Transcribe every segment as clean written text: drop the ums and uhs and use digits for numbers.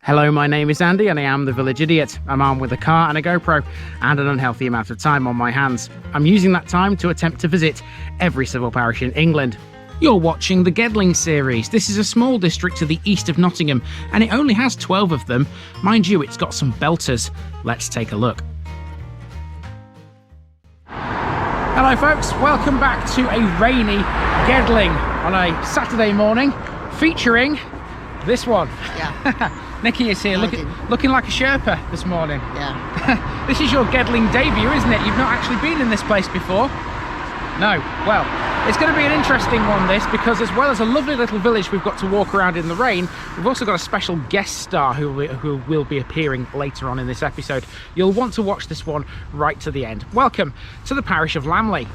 Hello, my name is Andy and I am the Village Idiot. I'm armed with a car and a GoPro and an unhealthy amount of time on my hands. I'm using that time to attempt to visit every civil parish in England. You're watching the Gedling series. This is a small district to the east of Nottingham and it only has 12 of them. Mind you, it's got some belters. Let's take a look. Hello folks, welcome back to a rainy Gedling on a Saturday morning featuring this one. Yeah. Nikki is here looking like a Sherpa this morning. Yeah. This is your Gedling debut, isn't it? You've not actually been in this place before. No. Well, it's going to be an interesting one, this, because as well as a lovely little village we've got to walk around in the rain, we've also got a special guest star who will be appearing later on in this episode. You'll want to watch this one right to the end. Welcome to the parish of Lambley.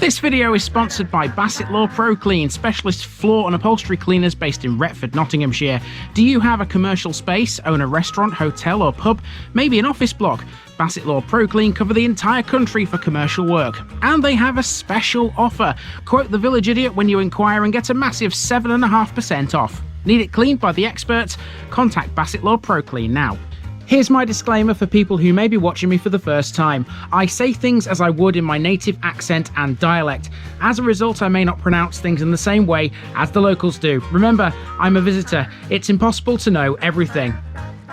This video is sponsored by Bassett Law Pro Clean, specialist floor and upholstery cleaners based in Retford, Nottinghamshire. Do you have a commercial space, own a restaurant, hotel or pub, maybe an office block? Bassett Law Pro Clean cover the entire country for commercial work. And they have a special offer. Quote the Village Idiot when you inquire and get a massive 7.5% off. Need it cleaned by the experts? Contact Bassett Law Pro Clean now. Here's my disclaimer for people who may be watching me for the first time. I say things as I would in my native accent and dialect. As a result, I may not pronounce things in the same way as the locals do. Remember, I'm a visitor. It's impossible to know everything.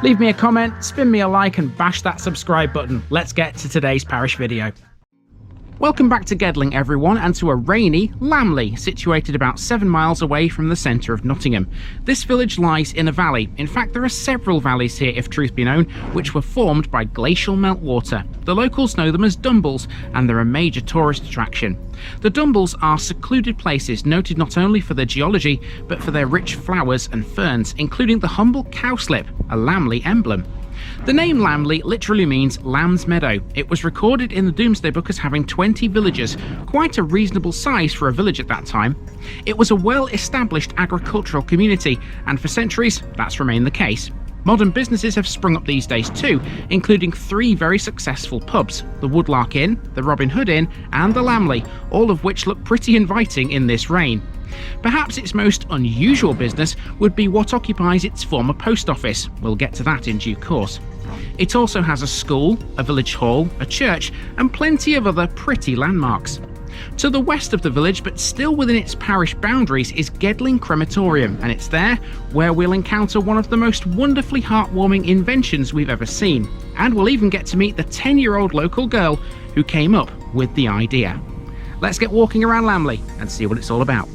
Leave me a comment, spin me a like and bash that subscribe button. Let's get to today's parish video. Welcome back to Gedling everyone, and to a rainy Lambley, situated about 7 miles away from the centre of Nottingham. This village lies in a valley. In fact, there are several valleys here, if truth be known, which were formed by glacial meltwater. The locals know them as Dumbles, and they're a major tourist attraction. The Dumbles are secluded places noted not only for their geology, but for their rich flowers and ferns, including the humble cowslip, a Lambley emblem. The name Lambley literally means lamb's meadow. It was recorded in the Domesday book as having 20 villagers, quite a reasonable size for a village at that time. It was a well-established agricultural community, and for centuries that's remained the case. Modern businesses have sprung up these days too, including 3 very successful pubs, the Woodlark Inn, the Robin Hood Inn and the Lambley, all of which look pretty inviting in this rain. Perhaps its most unusual business would be what occupies its former post office. We'll get to that in due course. It also has a school, a village hall, a church and plenty of other pretty landmarks. To the west of the village, but still within its parish boundaries, is Gedling Crematorium, and it's there where we'll encounter one of the most wonderfully heartwarming inventions we've ever seen. And we'll even get to meet the 10-year-old local girl who came up with the idea. Let's get walking around Lambley and see what it's all about.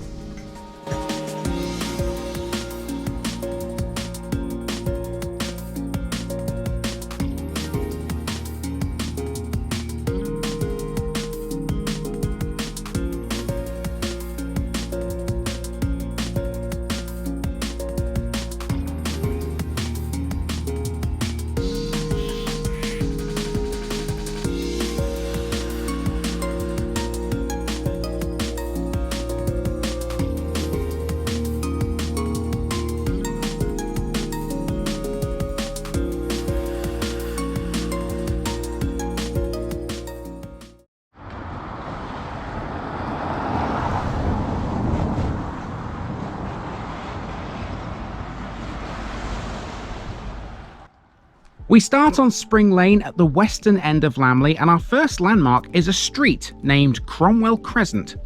We start on Spring Lane at the western end of Lambley, and our first landmark is a street named Cromwell Crescent.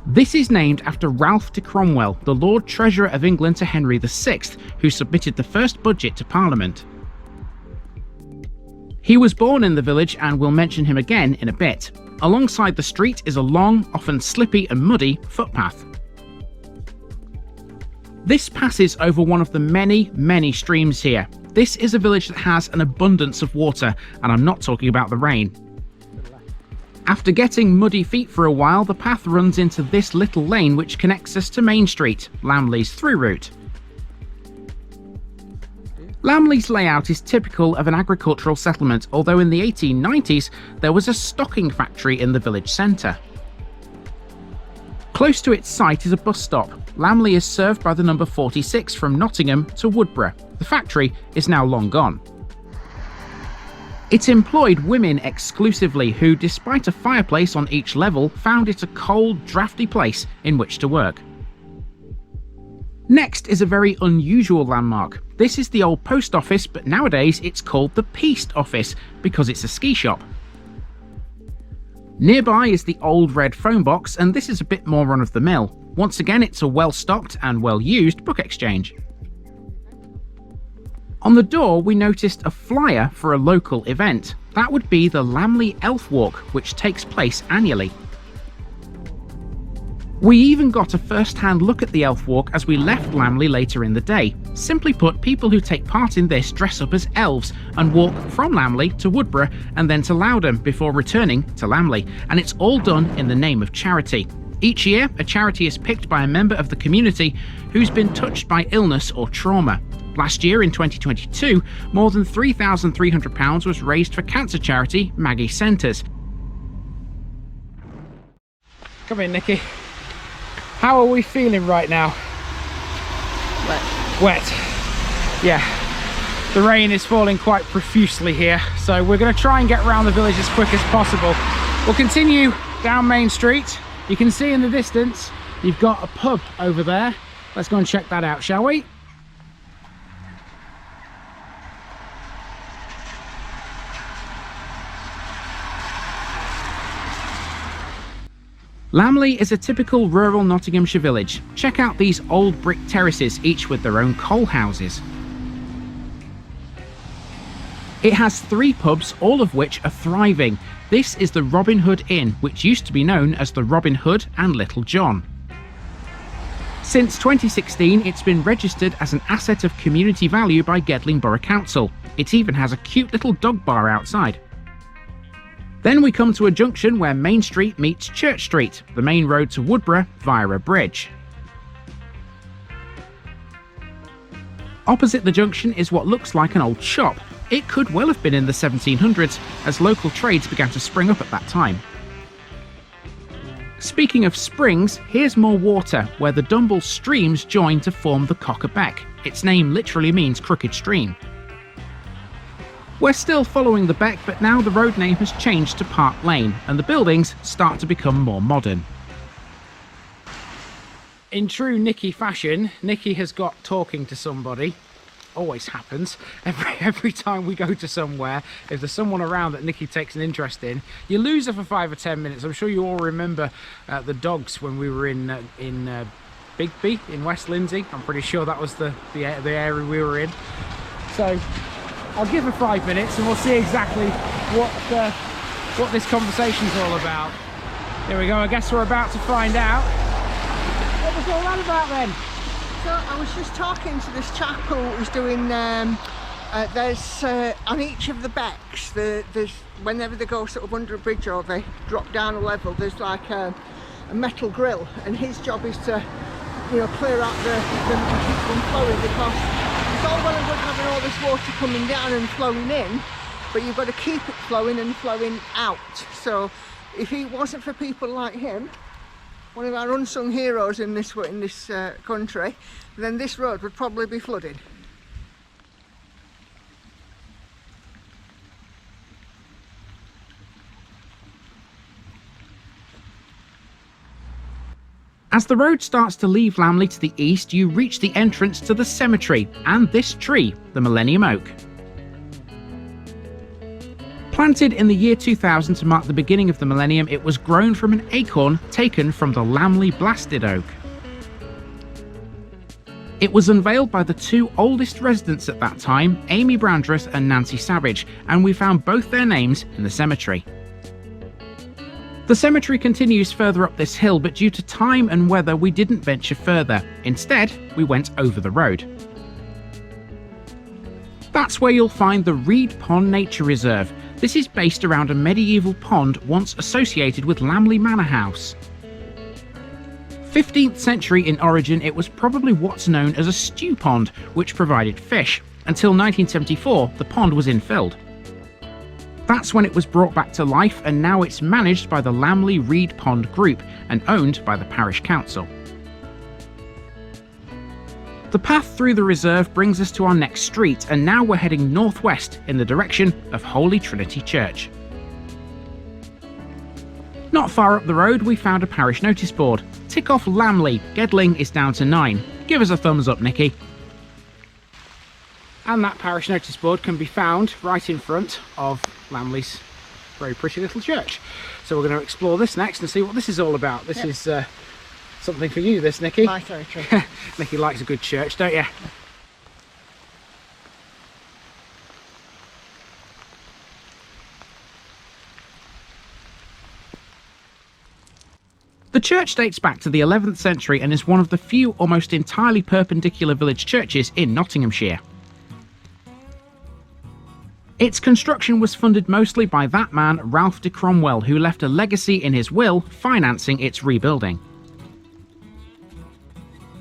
This is named after Ralph de Cromwell, the Lord Treasurer of England to Henry VI, who submitted the first budget to Parliament. He was born in the village, and we'll mention him again in a bit. Alongside the street is a long, often slippy and muddy footpath. This passes over one of the many streams here. This is a village that has an abundance of water, and I'm not talking about the rain. After getting muddy feet for a while, the path runs into this little lane which connects us to Main Street, Lambley's through route. Lambley's layout is typical of an agricultural settlement, although in the 1890s there was a stocking factory in the village centre. Close to its site is a bus stop. Lambley is served by the number 46 from Nottingham to Woodborough. The factory is now long gone. It employed women exclusively who, despite a fireplace on each level, found it a cold, drafty place in which to work. Next is a very unusual landmark. This is the old post office, but nowadays it's called the Peast Office because it's a ski shop. Nearby is the old red phone box, and this is a bit more run-of-the-mill. Once again, it's a well-stocked and well-used book exchange. On the door, we noticed a flyer for a local event. That would be the Lambley Elf Walk, which takes place annually. We even got a first-hand look at the Elf Walk as we left Lambley later in the day. Simply put, people who take part in this dress up as elves and walk from Lambley to Woodborough and then to Loudon before returning to Lambley, and it's all done in the name of charity. Each year, a charity is picked by a member of the community who's been touched by illness or trauma. Last year, in 2022, more than £3,300 was raised for cancer charity Maggie Centres. Come in, Nikki. How are we feeling right now? Wet. Yeah. The rain is falling quite profusely here, so we're going to try and get around the village as quick as possible. We'll continue down Main Street. You can see in the distance, you've got a pub over there. Let's go and check that out, shall we? Lambley is a typical rural Nottinghamshire village. Check out these old brick terraces, each with their own coal houses. It has 3 pubs, all of which are thriving. This is the Robin Hood Inn, which used to be known as the Robin Hood and Little John. Since 2016, it's been registered as an asset of community value by Gedling Borough Council. It even has a cute little dog bar outside. Then we come to a junction where Main Street meets Church Street, the main road to Woodborough via a bridge. Opposite the junction is what looks like an old shop. It could well have been in the 1700s, as local trades began to spring up at that time. Speaking of springs, here's more water, where the Dumbles streams join to form the Cocker Beck. Its name literally means crooked stream. We're still following the beck, but now the road name has changed to Park Lane, and the buildings start to become more modern. In true Nikki fashion, Nikki has got talking to somebody. Always happens. Every time we go to somewhere, if there's someone around that Nikki takes an interest in, you lose her for 5 or 10 minutes. I'm sure you all remember the dogs when we were in Bigby in West Lindsey. I'm pretty sure that was the area we were in. So I'll give her 5 minutes and we'll see exactly what this conversation's all about. Here we go. I guess we're about to find out. What was all that about then? So I was just talking to this chap who was doing, there's on each of the becks, there's whenever they go sort of under a bridge or they drop down a level, there's like a metal grill, and his job is to, you know, clear out the keep them flowing, because it's all well and good having all this water coming down and flowing in, but you've got to keep it flowing and flowing out. So if it wasn't for people like him, one of our unsung heroes in this country, then this road would probably be flooded. As the road starts to leave Lambley to the east, you reach the entrance to the cemetery and this tree, the Millennium Oak. Planted in the year 2000 to mark the beginning of the millennium, it was grown from an acorn taken from the Lambley blasted oak. It was unveiled by the 2 oldest residents at that time, Amy Brandreth and Nancy Savage, and we found both their names in the cemetery. The cemetery continues further up this hill, but due to time and weather we didn't venture further. Instead, we went over the road. That's where you'll find the Reed Pond Nature Reserve. This is based around a medieval pond once associated with Lambley Manor House. 15th century in origin, it was probably what's known as a stew pond, which provided fish. Until 1974, the pond was infilled. That's when it was brought back to life, and now it's managed by the Lambley Reed Pond Group and owned by the parish council. The path through the reserve brings us to our next street, and now we're heading northwest in the direction of Holy Trinity Church. Not far up the road we found a parish notice board. Tick off Lambley, Gedling is down to 9. Give us a thumbs up, Nikki. And that parish notice board can be found right in front of Lambley's very pretty little church. So we're going to explore this next and see what this is all about. This is something for you, this, Nikki. My territory. Nikki likes a good church, don't you? The church dates back to the 11th century and is one of the few almost entirely perpendicular village churches in Nottinghamshire. Its construction was funded mostly by that man, Ralph de Cromwell, who left a legacy in his will financing its rebuilding.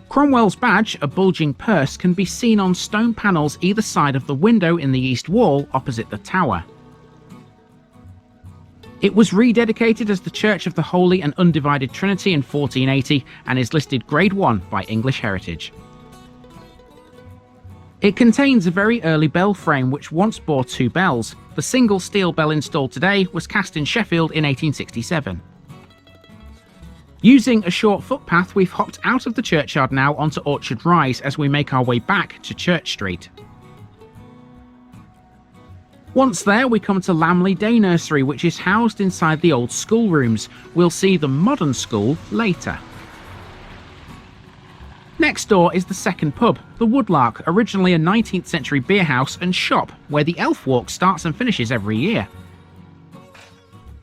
Cromwell's badge, a bulging purse, can be seen on stone panels either side of the window in the east wall opposite the tower. It was rededicated as the Church of the Holy and Undivided Trinity in 1480 and is listed Grade 1 by English Heritage. It contains a very early bell frame which once bore 2 bells. The single steel bell installed today was cast in Sheffield in 1867. Using a short footpath, we've hopped out of the churchyard now onto Orchard Rise as we make our way back to Church Street. Once there, we come to Lambley Day Nursery, which is housed inside the old schoolrooms. We'll see the modern school later. Next door is the second pub, the Woodlark, originally a 19th century beer house and shop where the Elf Walk starts and finishes every year.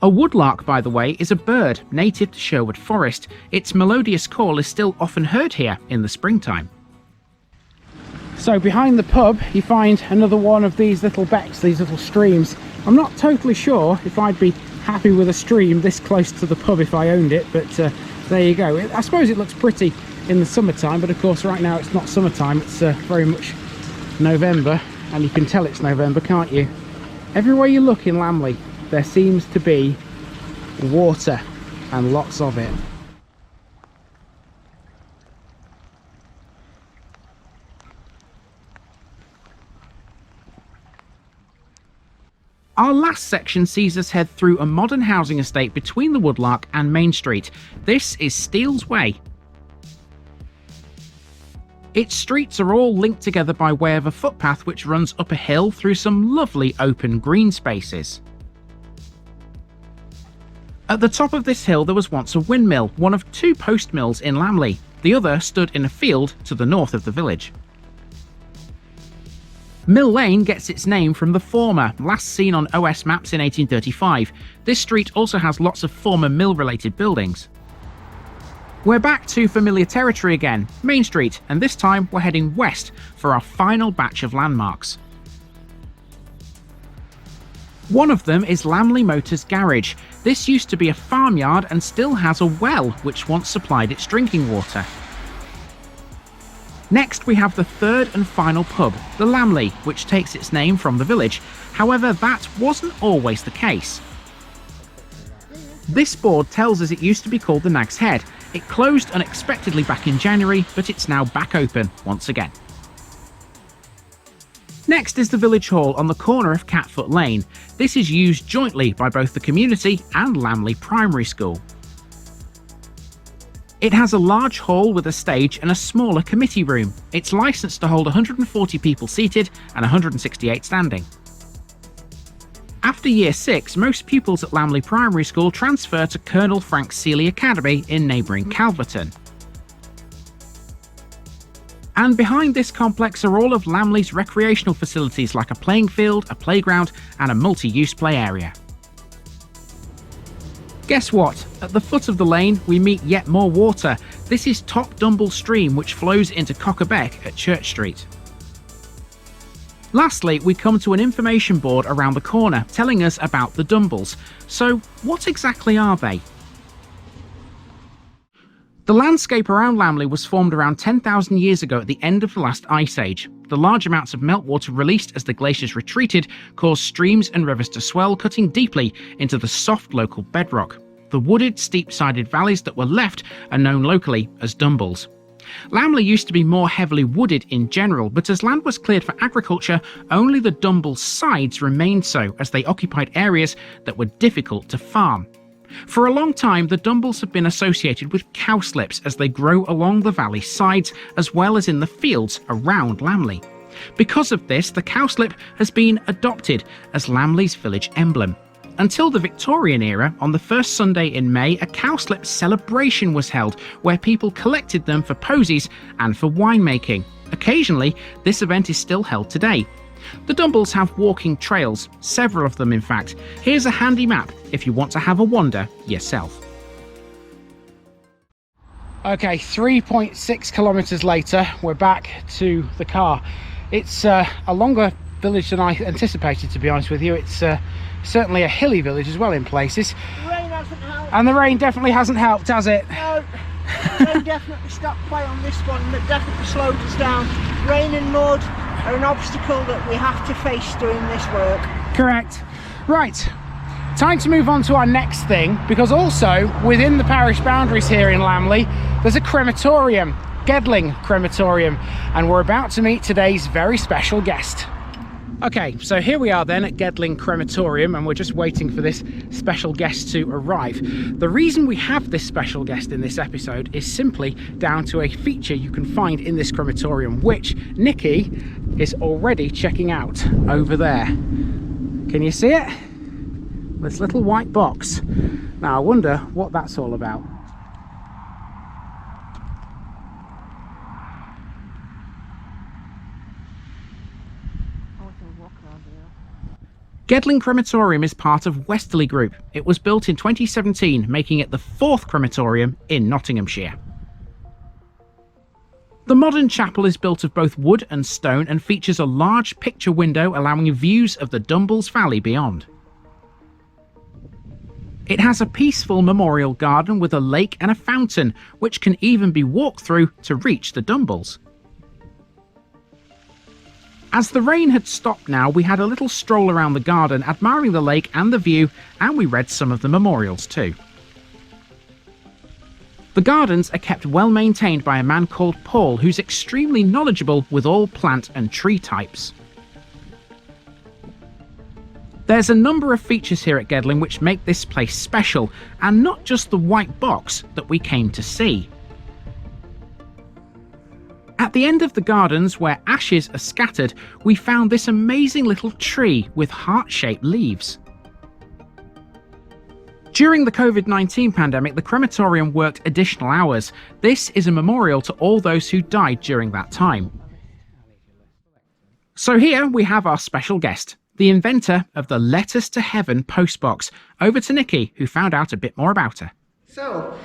A woodlark, by the way, is a bird native to Sherwood Forest. Its melodious call is still often heard here in the springtime. So behind the pub you find another one of these little becks, these little streams. I'm not totally sure if I'd be happy with a stream this close to the pub if I owned it, but there you go. I suppose it looks pretty in the summertime, but of course right now it's not summertime, it's very much November, and you can tell it's November, can't you? Everywhere you look in Lambley there seems to be water, and lots of it. Our last section sees us head through a modern housing estate between the Woodlark and Main Street. This is Steele's Way. Its streets are all linked together by way of a footpath which runs up a hill through some lovely open green spaces. At the top of this hill there was once a windmill, one of 2 post mills in Lambley. The other stood in a field to the north of the village. Mill Lane gets its name from the former, last seen on OS maps in 1835. This street also has lots of former mill-related buildings. We're back to familiar territory again, Main Street, and this time we're heading west for our final batch of landmarks. One of them is Lambley Motors Garage. This used to be a farmyard and still has a well which once supplied its drinking water. Next we have the third and final pub, the Lambley, which takes its name from the village. However, that wasn't always the case. This board tells us it used to be called the Nag's Head. It closed unexpectedly back in January, but it's now back open once again. Next is the village hall on the corner of Catfoot Lane. This is used jointly by both the community and Lambley Primary School. It has a large hall with a stage and a smaller committee room. It's licensed to hold 140 people seated and 168 standing. After Year 6, most pupils at Lambley Primary School transfer to Colonel Frank Seeley Academy in neighbouring Calverton. And behind this complex are all of Lambley's recreational facilities like a playing field, a playground and a multi-use play area. Guess what? At the foot of the lane we meet yet more water. This is Top Dumbles Stream which flows into Cockerbeck at Church Street. Lastly, we come to an information board around the corner telling us about the Dumbles. So what exactly are they? The landscape around Lambley was formed around 10,000 years ago at the end of the last ice age. The large amounts of meltwater released as the glaciers retreated caused streams and rivers to swell, cutting deeply into the soft local bedrock. The wooded, steep-sided valleys that were left are known locally as Dumbles. Lambley used to be more heavily wooded in general, but as land was cleared for agriculture, only the Dumbles sides remained so, as they occupied areas that were difficult to farm. For a long time, the Dumbles have been associated with cowslips as they grow along the valley sides, as well as in the fields around Lambley. Because of this, the cowslip has been adopted as Lambley's village emblem. Until the Victorian era, on the first Sunday in May, a cowslip celebration was held, where people collected them for posies and for winemaking. Occasionally, this event is still held today. The Dumbles have walking trails, several of them in fact. Here's a handy map if you want to have a wander yourself. Okay, 3.6 kilometres later, we're back to the car. It's a longer village than I anticipated, to be honest with you. It's certainly a hilly village as well in places. The rain hasn't helped. And the rain definitely hasn't helped, has it? No, the rain definitely stopped play on this one, but definitely slowed us down. Rain and mud are an obstacle that we have to face doing this work. Correct. Right, time to move on to our next thing, because also within the parish boundaries here in Lambley, there's a crematorium, Gedling Crematorium, and we're about to meet today's very special guest. Okay, so here we are then at Gedling Crematorium, and we're just waiting for this special guest to arrive. The reason we have this special guest in this episode is simply down to a feature you can find in this crematorium, which Nikki is already checking out over there. Can you see it? This little white box. Now I wonder what that's all about. Gedling Crematorium is part of Westerly Group. It was built in 2017, making it the 4th crematorium in Nottinghamshire. The modern chapel is built of both wood and stone and features a large picture window allowing views of the Dumbles Valley beyond. It has a peaceful memorial garden with a lake and a fountain, which can even be walked through to reach the Dumbles. As the rain had stopped now, we had a little stroll around the garden, admiring the lake and the view, and we read some of the memorials too. The gardens are kept well maintained by a man called Paul, who's extremely knowledgeable with all plant and tree types. There's a number of features here at Gedling which make this place special, and not just the white box that we came to see. At the end of the gardens, where ashes are scattered, we found this amazing little tree with heart-shaped leaves. During the COVID-19 pandemic, the crematorium worked additional hours. This is a memorial to all those who died during that time. So here we have our special guest, the inventor of the Letters to Heaven postbox. Over to Nikki, who found out a bit more about her. So,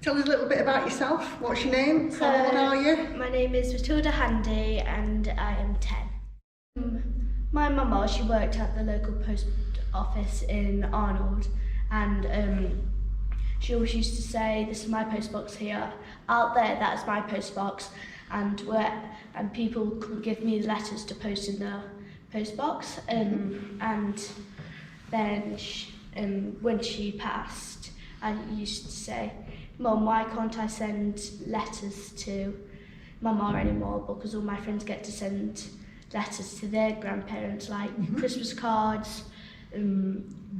tell us a little bit about yourself. What's your name? How old are you? My name is Matilda Handy and I am 10. My mama, she worked at the local post office in Arnold, and she always used to say, "This is my postbox here. Out there, that's my postbox," and people could give me letters to post in the postbox. And then when she passed, I used to say, "Mum, why can't I send letters to Mama anymore? Because all my friends get to send letters to their grandparents, like Christmas cards,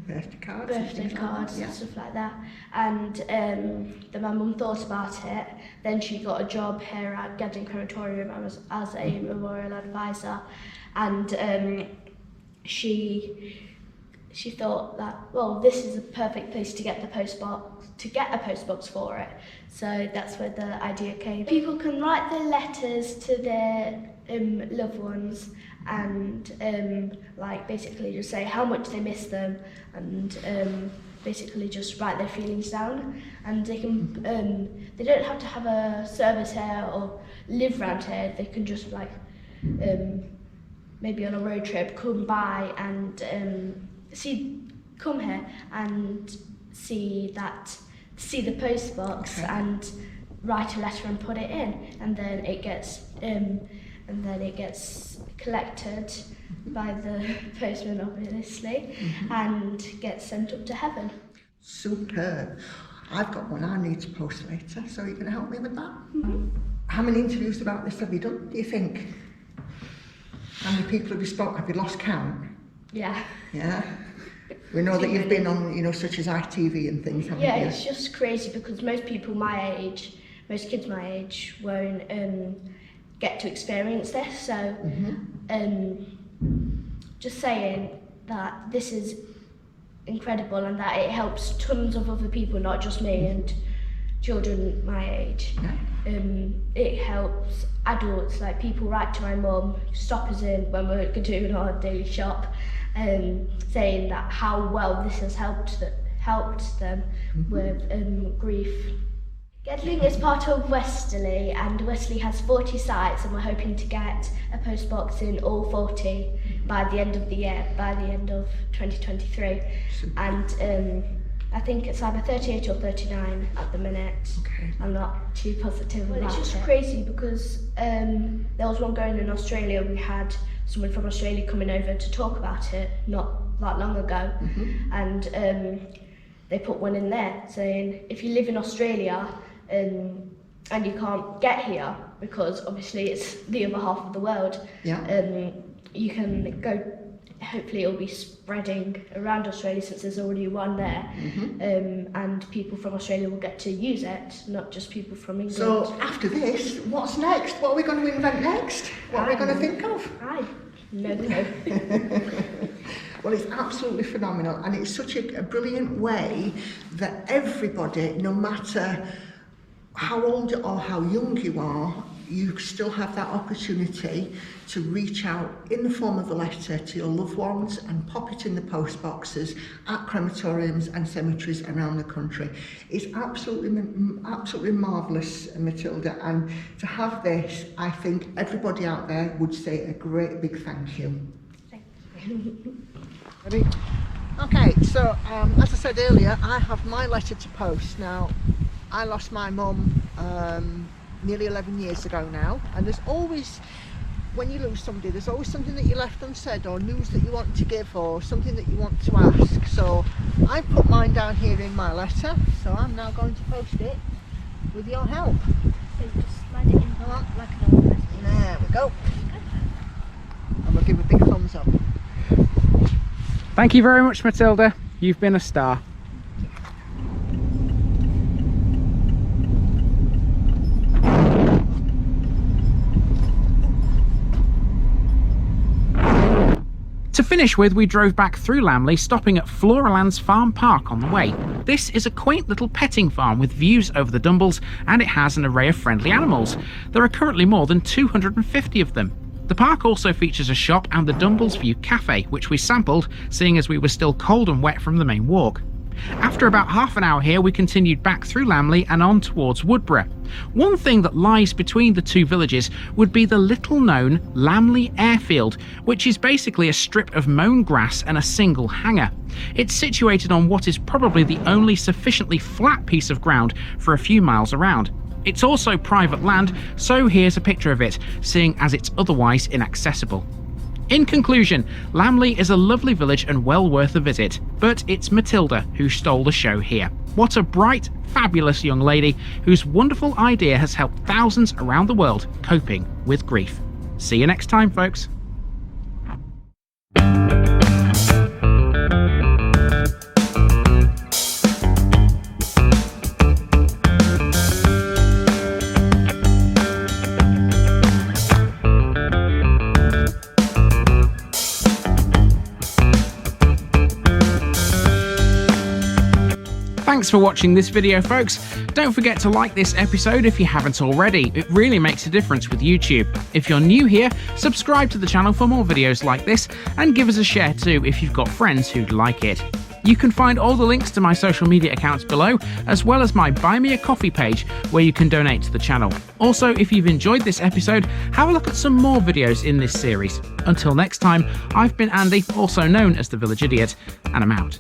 Birthday cards, and stuff like that." And then my mum thought about it. Then she got a job here at Gedling Crematorium as a memorial advisor, and she thought that, well, this is a perfect place to get a postbox for it. So that's where the idea came. People can write their letters to their loved ones, and like basically just say how much they miss them, and basically just write their feelings down. And they can they don't have to have a service here or live around here. They can just like maybe on a road trip come by and come here and see the postbox, and write a letter and put it in, and then it gets and then it gets collected by the postman, obviously, and gets sent up to heaven. Superb. I've got one I need to post later, so you're going to help me with that? How many interviews about this have you done, do you think? How many people have you spoken? Have you lost count? Yeah. Yeah? We know that you've been on, you know, such as ITV and things, haven't you? Yeah, it's just crazy because most people my age, most kids my age won't get to experience this. So just saying that this is incredible and that it helps tons of other people, not just me and children my age. Yeah. It helps adults, like people write to my mum, stop us in when we're doing our daily shop, saying that how well this has helped them with grief. Gedling is part of Westerly, and Westerly has 40 sites, and we're hoping to get a post box in all 40 by the end of the year, by the end of 2023. And I think it's either 38 or 39 at the minute. Okay. I'm not too positive about it. It's just crazy because there was one going in Australia. We had someone from Australia coming over to talk about it not that long ago, and they put one in there saying if you live in Australia and you can't get here because obviously it's the other half of the world, you can go. Hopefully it'll be spreading around Australia since there's already one there, and people from Australia will get to use it, not just people from England. So after this, what's next? What are we going to invent next? What are we going to think of? I no. Well, it's absolutely phenomenal, and it's such a brilliant way that everybody, no matter how old or how young you are, you still have that opportunity to reach out in the form of a letter to your loved ones and pop it in the post boxes at crematoriums and cemeteries around the country. It's absolutely marvellous, Matilda, and to have this, I think everybody out there would say a great big thank you. Thank you. Ready? Okay, so as I said earlier, I have my letter to post. Now, I lost my mum nearly 11 years ago now, and there's always, when you lose somebody, there's always something that you left unsaid, or news that you want to give, or something that you want to ask. So I put mine down here in my letter, so I'm now going to post it with your help. So just slide it in like an old letter. There we go. And we'll give a big thumbs up. Thank you very much, Matilda. You've been a star. To finish with, we drove back through Lambley, stopping at Floraland's Farm Park on the way. This is a quaint little petting farm with views over the Dumbles, and it has an array of friendly animals. There are currently more than 250 of them. The park also features a shop and the Dumbles View Cafe, which we sampled, seeing as we were still cold and wet from the main walk. After about half an hour here, we continued back through Lambley and on towards Woodborough. One thing that lies between the two villages would be the little-known Lambley Airfield, which is basically a strip of mown grass and a single hangar. It's situated on what is probably the only sufficiently flat piece of ground for a few miles around. It's also private land, so here's a picture of it, seeing as it's otherwise inaccessible. In conclusion, Lambley is a lovely village and well worth a visit, but it's Matilda who stole the show here. What a bright, fabulous young lady whose wonderful idea has helped thousands around the world coping with grief. See you next time, folks. Thanks for watching this video, folks. Don't forget to like this episode if you haven't already. It really makes a difference with YouTube. If you're new here, subscribe to the channel for more videos like this, and give us a share too if you've got friends who'd like it. You can find all the links to my social media accounts below, as well as my Buy Me a Coffee page where you can donate to the channel. Also, if you've enjoyed this episode, have a look at some more videos in this series. Until next time, I've been Andy, also known as the Village Idiot, and I'm out.